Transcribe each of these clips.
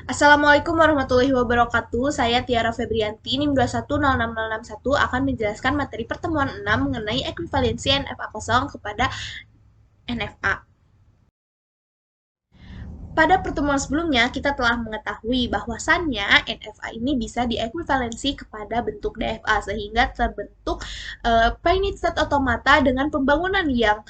Assalamualaikum warahmatullahi wabarakatuh. Saya Tiara Febrianti, NIM 2106061 akan menjelaskan materi pertemuan 6 mengenai ekuivalensi NFA kosong kepada NFA. Pada pertemuan sebelumnya, kita telah mengetahui bahwasannya NFA ini bisa diekuivalensi kepada bentuk DFA sehingga terbentuk finite state automata dengan pembangunan yang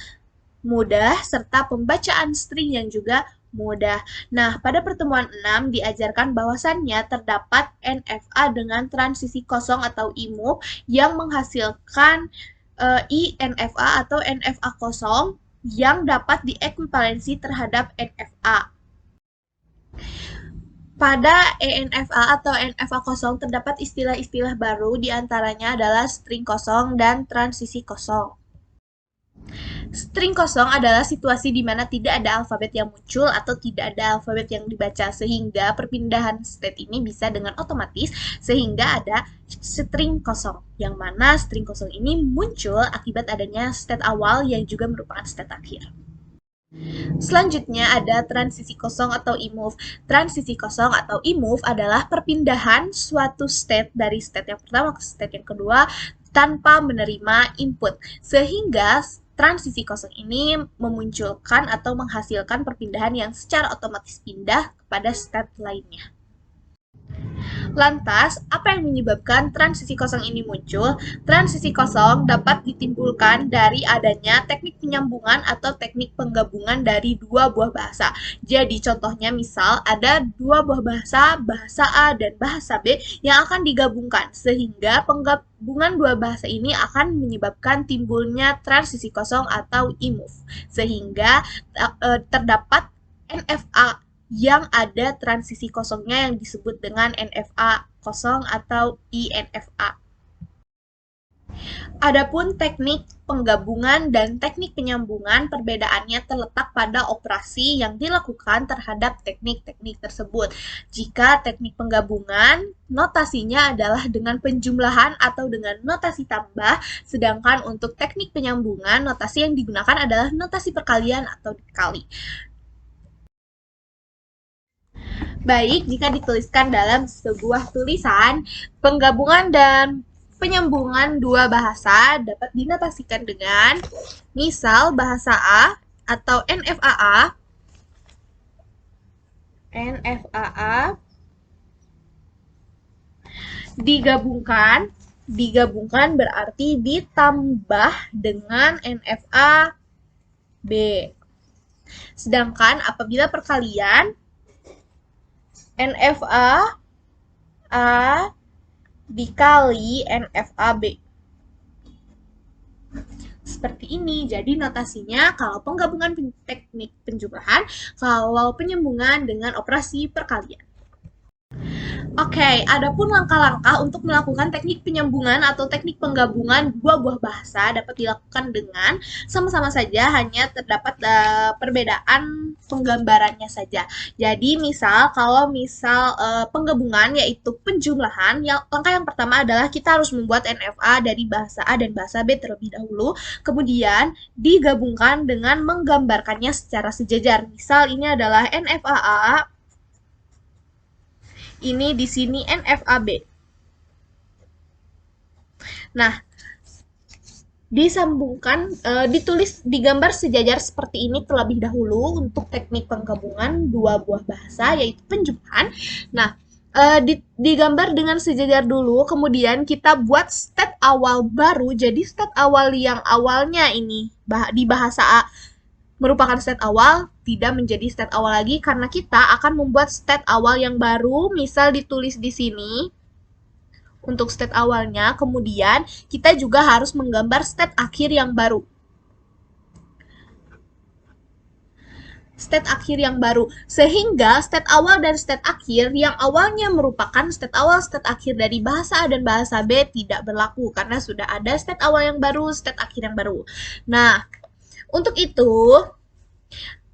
mudah serta pembacaan string yang juga mudah. Nah, pada pertemuan 6 diajarkan bahwasannya terdapat NFA dengan transisi kosong atau IMUF yang menghasilkan INFA atau NFA kosong yang dapat diekuivalensi terhadap NFA. Pada ENFA atau NFA kosong terdapat istilah-istilah baru, diantaranya adalah string kosong dan transisi kosong. String kosong adalah situasi di mana tidak ada alfabet yang muncul atau tidak ada alfabet yang dibaca, sehingga perpindahan state ini bisa dengan otomatis, sehingga ada string kosong, yang mana string kosong ini muncul akibat adanya state awal yang juga merupakan state akhir. Selanjutnya ada transisi kosong atau IMUF. Transisi kosong atau IMUF adalah perpindahan suatu state dari state yang pertama ke state yang kedua tanpa menerima input, sehingga transisi kosong ini memunculkan atau menghasilkan perpindahan yang secara otomatis pindah kepada state lainnya. Lantas, apa yang menyebabkan transisi kosong ini muncul? Transisi kosong dapat ditimbulkan dari adanya teknik penyambungan atau teknik penggabungan dari dua buah bahasa. Jadi, contohnya misal ada dua buah bahasa, bahasa A dan bahasa B yang akan digabungkan, sehingga penggabungan dua bahasa ini akan menyebabkan timbulnya transisi kosong atau IMUF, sehingga terdapat NFA yang ada transisi kosongnya yang disebut dengan NFA kosong atau INFA. Adapun teknik penggabungan dan teknik penyambungan, perbedaannya terletak pada operasi yang dilakukan terhadap teknik-teknik tersebut. Jika teknik penggabungan, notasinya adalah dengan penjumlahan atau dengan notasi tambah, sedangkan untuk teknik penyambungan, notasi yang digunakan adalah notasi perkalian atau dikali. Baik, jika dituliskan dalam sebuah tulisan, penggabungan dan penyambungan dua bahasa dapat dinotasikan dengan misal bahasa A atau NFAA. NFAA digabungkan berarti ditambah dengan NFA B. Sedangkan apabila perkalian, NFA A dikali NFA B. Seperti ini. Jadi notasinya kalau penggabungan teknik penjumlahan, kalau penyambungan dengan operasi perkalian. Oke, adapun langkah-langkah untuk melakukan teknik penyambungan atau teknik penggabungan dua buah bahasa dapat dilakukan dengan sama-sama saja, hanya terdapat perbedaan penggambarannya saja. Jadi kalau misal penggabungan yaitu penjumlahan, langkah yang pertama adalah kita harus membuat NFA dari bahasa A dan bahasa B terlebih dahulu, kemudian digabungkan dengan menggambarkannya secara sejajar. Misal ini adalah NFAA, ini di sini NFAB. Nah, disambungkan, digambar sejajar seperti ini terlebih dahulu untuk teknik penggabungan dua buah bahasa yaitu penjumlahan. Nah, digambar dengan sejajar dulu, kemudian kita buat state awal baru. Jadi state awal yang awalnya ini di bahasa A merupakan state awal, tidak menjadi state awal lagi karena kita akan membuat state awal yang baru, misal ditulis di sini untuk state awalnya, kemudian kita juga harus menggambar state akhir yang baru. State akhir yang baru, sehingga state awal dan state akhir yang awalnya merupakan state awal state akhir dari bahasa A dan bahasa B tidak berlaku karena sudah ada state awal yang baru, state akhir yang baru. Nah, untuk itu,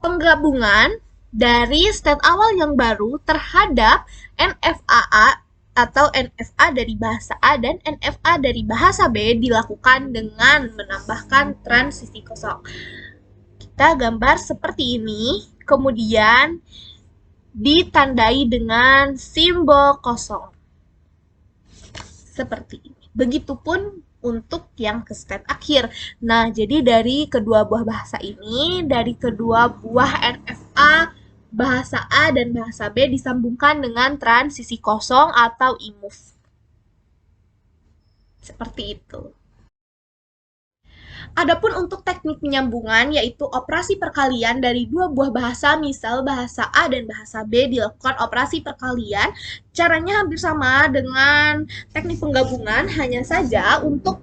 penggabungan dari state awal yang baru terhadap NFAA atau NFA dari bahasa A dan NFA dari bahasa B dilakukan dengan menambahkan transisi kosong. Kita gambar seperti ini, kemudian ditandai dengan simbol kosong. Seperti ini. Begitupun untuk yang ke state akhir. Nah, jadi dari kedua buah bahasa ini, dari kedua buah NFA, bahasa A dan bahasa B disambungkan dengan transisi kosong atau imove. Seperti itu. Adapun untuk teknik penyambungan, yaitu operasi perkalian dari dua buah bahasa, misal bahasa A dan bahasa B dilakukan operasi perkalian, caranya hampir sama dengan teknik penggabungan, hanya saja untuk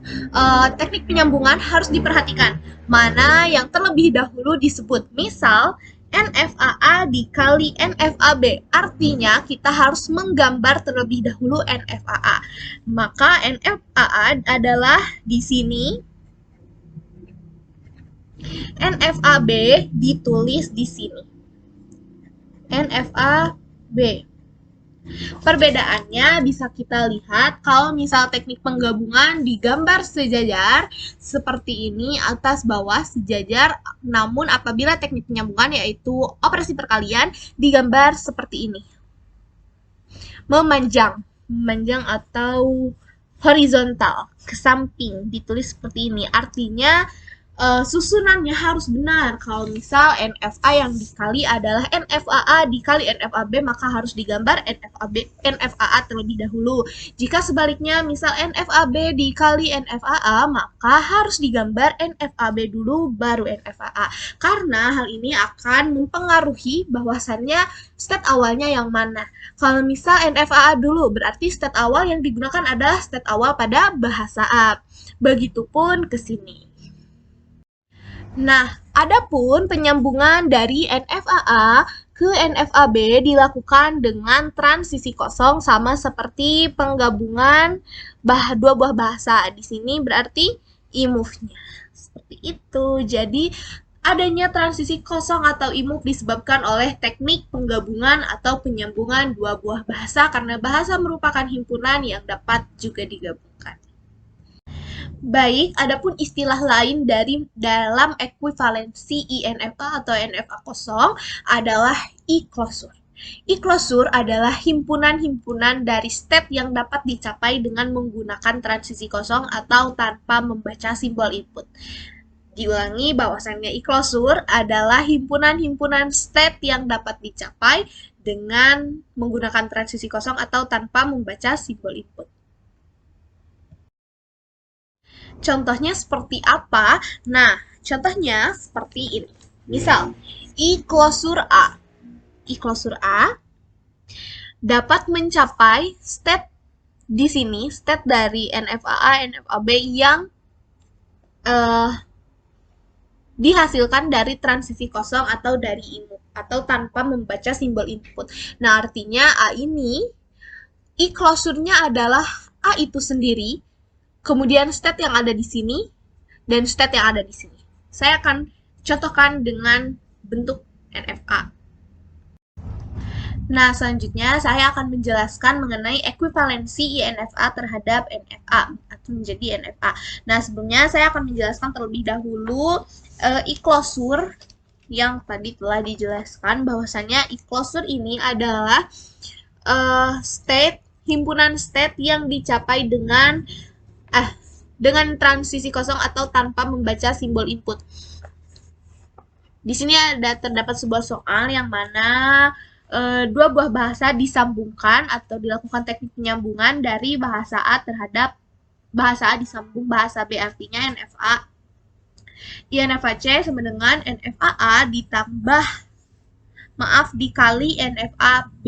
teknik penyambungan harus diperhatikan mana yang terlebih dahulu disebut. Misal, NFAA dikali NFAB, artinya kita harus menggambar terlebih dahulu NFAA. Maka NFAA adalah di sini, NFAB ditulis di sini. NFAB. Perbedaannya bisa kita lihat kalau misal teknik penggabungan digambar sejajar seperti ini, atas bawah sejajar, namun apabila teknik penyambungan yaitu operasi perkalian digambar seperti ini. Memanjang atau horizontal, ke samping, ditulis seperti ini. Artinya susunannya harus benar. Kalau misal NFA yang dikali adalah NFAA dikali NFAB, maka harus digambar NFAA terlebih dahulu. Jika sebaliknya, misal NFAB dikali NFAA, maka harus digambar NFAB dulu baru NFAA. Karena hal ini akan mempengaruhi bahwasannya state awalnya yang mana. Kalau misal NFAA dulu, berarti state awal yang digunakan adalah state awal pada bahasa A. Begitupun ke sini. Nah, adapun penyambungan dari NFAA ke NFAB dilakukan dengan transisi kosong sama seperti penggabungan dua buah bahasa. Di sini berarti imove-nya. Seperti itu. Jadi, adanya transisi kosong atau imove disebabkan oleh teknik penggabungan atau penyambungan dua buah bahasa karena bahasa merupakan himpunan yang dapat juga digabungkan. Baik, adapun istilah lain dalam ekuivalensi INFA atau NFA kosong adalah e-closure. E-closure adalah himpunan-himpunan dari state yang dapat dicapai dengan menggunakan transisi kosong atau tanpa membaca simbol input. Diulangi bahwasannya e-closure adalah himpunan-himpunan state yang dapat dicapai dengan menggunakan transisi kosong atau tanpa membaca simbol input. Contohnya seperti apa? Nah, contohnya seperti ini. Misal, e-closure A. E-closure A dapat mencapai state di sini, state dari NFAA, NFAB yang dihasilkan dari transisi kosong atau dari input atau tanpa membaca simbol input. Nah, artinya A ini e-closure-nya adalah A itu sendiri, kemudian state yang ada di sini, dan state yang ada di sini. Saya akan contohkan dengan bentuk NFA. Nah, selanjutnya saya akan menjelaskan mengenai ekuivalensi INFA terhadap NFA atau menjadi NFA. Nah, sebelumnya saya akan menjelaskan terlebih dahulu e-closure yang tadi telah dijelaskan bahwasannya e-closure ini adalah himpunan state yang dicapai dengan transisi kosong atau tanpa membaca simbol input. Di sini terdapat sebuah soal yang mana dua buah bahasa disambungkan atau dilakukan teknik penyambungan dari bahasa A terhadap bahasa A disambung bahasa B, artinya NFA. INFAC sama dengan NFAA dikali NFAB.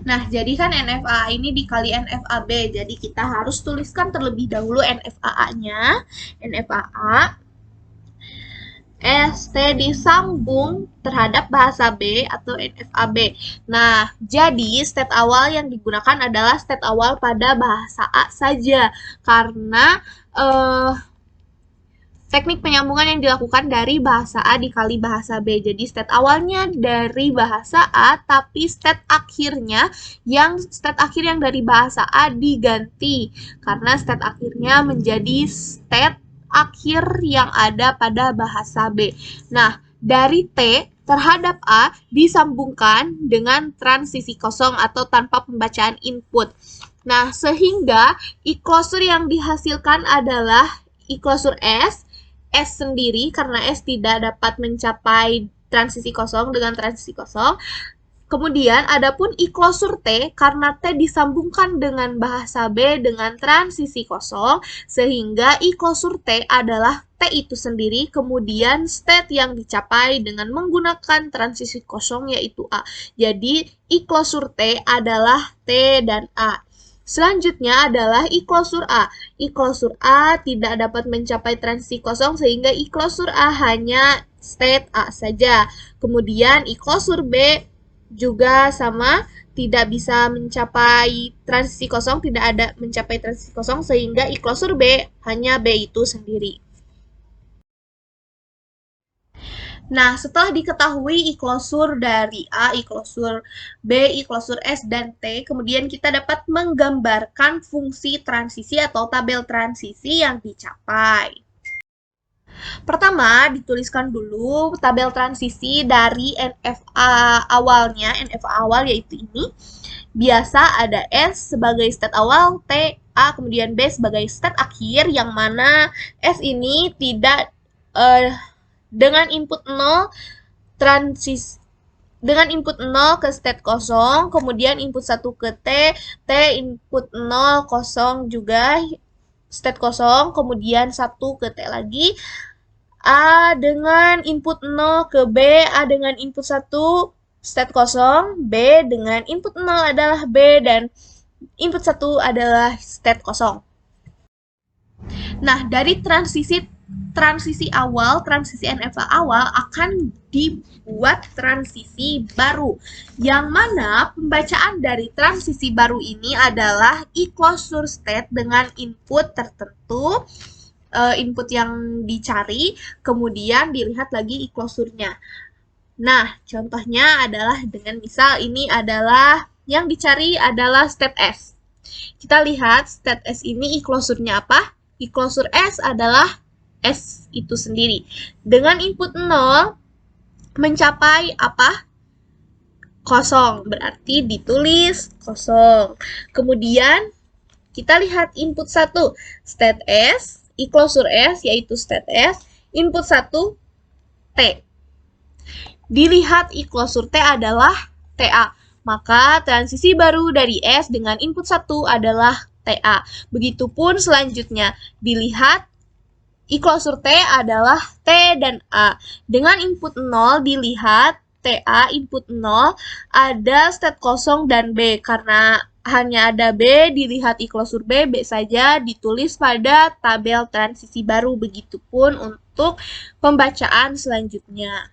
Nah, jadi kan NFA ini dikali NFAB, jadi kita harus tuliskan terlebih dahulu NFAA-nya. NFAA ST disambung terhadap bahasa B atau NFAB. Nah, jadi state awal yang digunakan adalah state awal pada bahasa A saja, karena teknik penyambungan yang dilakukan dari bahasa A dikali bahasa B. Jadi state awalnya dari bahasa A, tapi state akhir yang dari bahasa A diganti. Karena state akhirnya menjadi state akhir yang ada pada bahasa B. Nah, dari T terhadap A disambungkan dengan transisi kosong atau tanpa pembacaan input. Nah, sehingga I-klosur yang dihasilkan adalah I-klosur S sendiri karena S tidak dapat mencapai transisi kosong dengan transisi kosong. Kemudian, adapun I-klosur T, karena T disambungkan dengan bahasa B dengan transisi kosong, sehingga I-klosur T adalah T itu sendiri, kemudian state yang dicapai dengan menggunakan transisi kosong yaitu A. Jadi, I-klosur T adalah T dan A. Selanjutnya adalah I-klosur A. I-klosur A tidak dapat mencapai transisi kosong sehingga I-klosur A hanya state A saja. Kemudian I-klosur B juga sama, tidak bisa mencapai transisi kosong, tidak ada mencapai transisi kosong sehingga I-klosur B hanya B itu sendiri. Nah, setelah diketahui I-klosur dari A, I-klosur B, I-klosur S, dan T, kemudian kita dapat menggambarkan fungsi transisi atau tabel transisi yang dicapai. Pertama, dituliskan dulu tabel transisi dari NFA awalnya, NFA awal yaitu ini. Biasa ada S sebagai state awal, T, A, kemudian B sebagai state akhir, yang mana S ini tidak dengan input 0 dengan input 0 ke state kosong, kemudian input 1 ke T, T input 0 kosong juga state kosong, kemudian 1 ke T lagi, A dengan input 0 ke B, A dengan input 1 state kosong, B dengan input 0 adalah B dan input 1 adalah state kosong. Nah, dari transisi awal, transisi NFA awal akan dibuat transisi baru, yang mana pembacaan dari transisi baru ini adalah I-klosur state dengan input tertentu, input yang dicari, kemudian dilihat lagi I-klosurnya. Nah, contohnya adalah dengan misal ini adalah yang dicari adalah state S. Kita lihat state S ini I-klosurnya apa? I-klosur S adalah S itu sendiri. Dengan input 0 mencapai apa? Kosong. Berarti ditulis kosong. Kemudian kita lihat input 1. State S, I-klosur S yaitu state S. Input 1 T. Dilihat I-klosur T adalah TA. Maka transisi baru dari S dengan input 1 adalah TA. Begitupun selanjutnya, dilihat I-klosur T adalah T dan A. Dengan input 0 dilihat TA input 0 ada state kosong dan B. Karena hanya ada B, dilihat I-klosur B, B saja ditulis pada tabel transisi baru. Begitupun untuk pembacaan selanjutnya.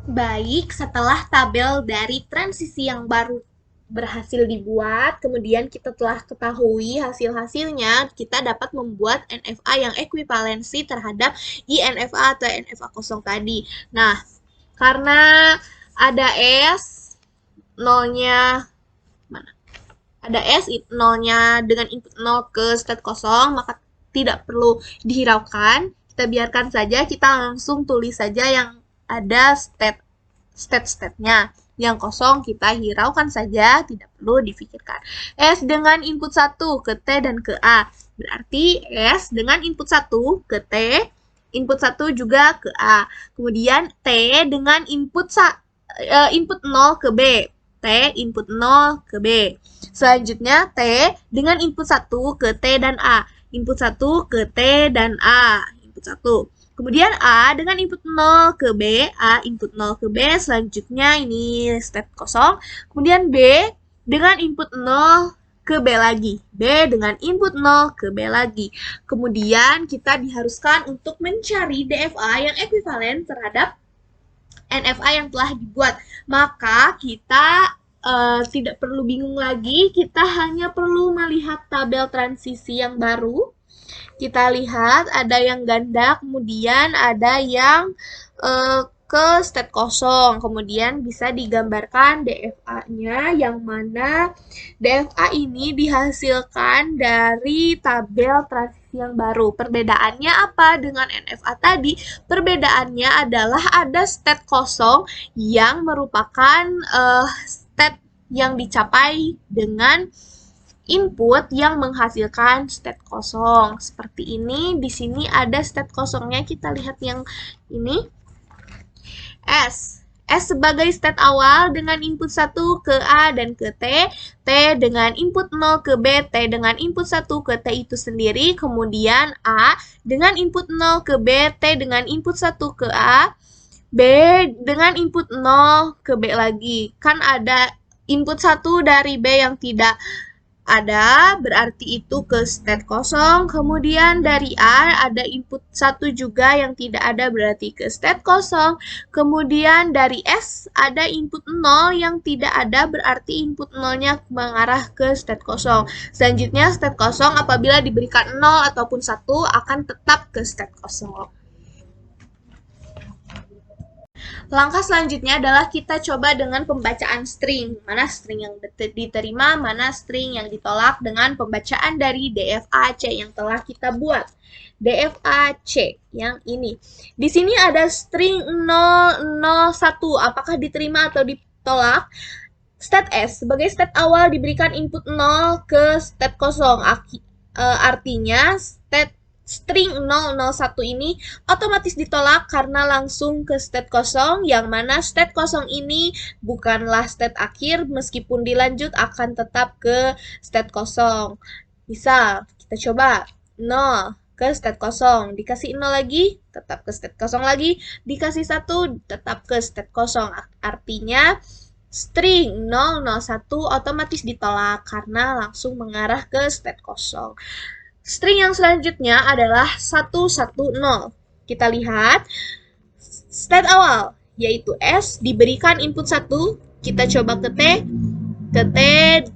Baik, setelah tabel dari transisi yang baru berhasil dibuat, kemudian kita telah ketahui hasil-hasilnya, kita dapat membuat NFA yang ekuivalensi terhadap INFA atau NFA kosong tadi. Nah, karena ada S, nolnya, mana? Ada S, nolnya dengan input 0 ke state kosong, maka tidak perlu dihiraukan. Kita biarkan saja, kita langsung tulis saja yang ada state-nya. Yang kosong kita hiraukan saja, tidak perlu difikirkan. S dengan input 1 ke T dan ke A. Berarti S dengan input 1 ke T, input 1 juga ke A. Kemudian T dengan input 0 ke B. T input 0 ke B. Selanjutnya T dengan input 1 ke T dan A. Input 1 ke T dan A. Input 1. Kemudian A dengan input 0 ke B, A input 0 ke B, selanjutnya ini state kosong. Kemudian B dengan input 0 ke B lagi, B dengan input 0 ke B lagi. Kemudian kita diharuskan untuk mencari DFA yang ekuivalen terhadap NFA yang telah dibuat. Maka kita tidak perlu bingung lagi, kita hanya perlu melihat tabel transisi yang baru. Kita lihat ada yang ganda, kemudian ada yang ke state kosong. Kemudian bisa digambarkan DFA-nya yang mana DFA ini dihasilkan dari tabel transisi yang baru. Perbedaannya apa dengan NFA tadi? Perbedaannya adalah ada state kosong yang merupakan state yang dicapai dengan input yang menghasilkan state kosong. Seperti ini, di sini ada state kosongnya. Kita lihat yang ini. S. S sebagai state awal dengan input 1 ke A dan ke T. T dengan input 0 ke B. T dengan input 1 ke T itu sendiri. Kemudian A dengan input 0 ke B. T dengan input 1 ke A. B dengan input 0 ke B lagi. Kan ada input 1 dari B yang tidak ada, berarti itu ke state kosong. Kemudian dari A ada input 1 juga yang tidak ada, berarti ke state kosong. Kemudian dari S ada input 0 yang tidak ada, berarti input 0-nya mengarah ke state kosong. Selanjutnya state kosong apabila diberikan 0 ataupun 1 akan tetap ke state kosong. Langkah selanjutnya adalah kita coba dengan pembacaan string. Mana string yang diterima, mana string yang ditolak dengan pembacaan dari DFA-C yang telah kita buat. DFA-C yang ini. Di sini ada string 001. Apakah diterima atau ditolak? State S sebagai state awal diberikan input 0 ke state kosong. Artinya string 001 ini otomatis ditolak karena langsung ke state kosong, yang mana state kosong ini bukanlah state akhir, meskipun dilanjut akan tetap ke state kosong. Misal, kita coba 0 ke state kosong, dikasih 0 lagi, tetap ke state kosong lagi, dikasih 1, tetap ke state kosong. Artinya, string 001 otomatis ditolak karena langsung mengarah ke state kosong. String yang selanjutnya adalah 110. Kita lihat state awal yaitu S diberikan input 1, kita coba ke T,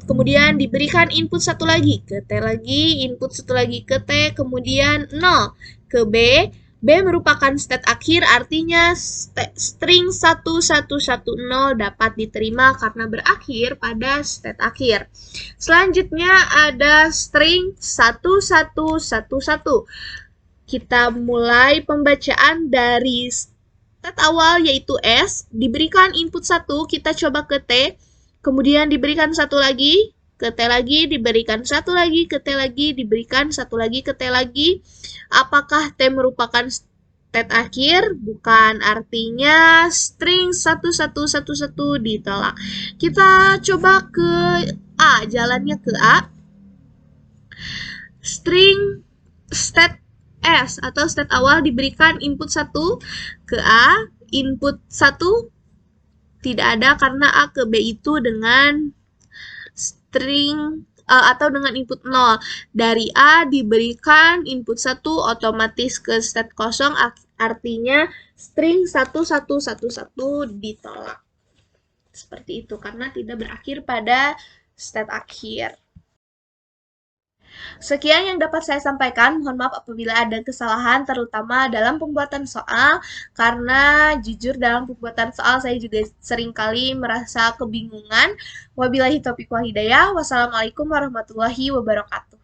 kemudian diberikan input 1 lagi, ke T lagi, input 1 lagi ke T, kemudian 0 ke B. B merupakan state akhir, artinya string 1110 dapat diterima karena berakhir pada state akhir. Selanjutnya ada string 1111. Kita mulai pembacaan dari state awal yaitu S, diberikan input 1, kita coba ke T, kemudian diberikan 1 lagi, ke T lagi, diberikan 1 lagi, ke T lagi, diberikan 1 lagi, ke T lagi. Apakah T merupakan state akhir? Bukan, artinya string 1111 ditolak. Kita coba ke A, jalannya ke A. String state S atau state awal diberikan input 1 ke A, input 1 tidak ada karena A ke B itu dengan string atau dengan input 0. Dari A diberikan input 1 otomatis ke state kosong, artinya string 1111 ditolak. Seperti itu karena tidak berakhir pada state akhir. Sekian yang dapat saya sampaikan. Mohon maaf apabila ada kesalahan, terutama dalam pembuatan soal, karena jujur dalam pembuatan soal saya juga seringkali merasa kebingungan. Wabillahi taufiq wal hidayah. Wassalamualaikum warahmatullahi wabarakatuh.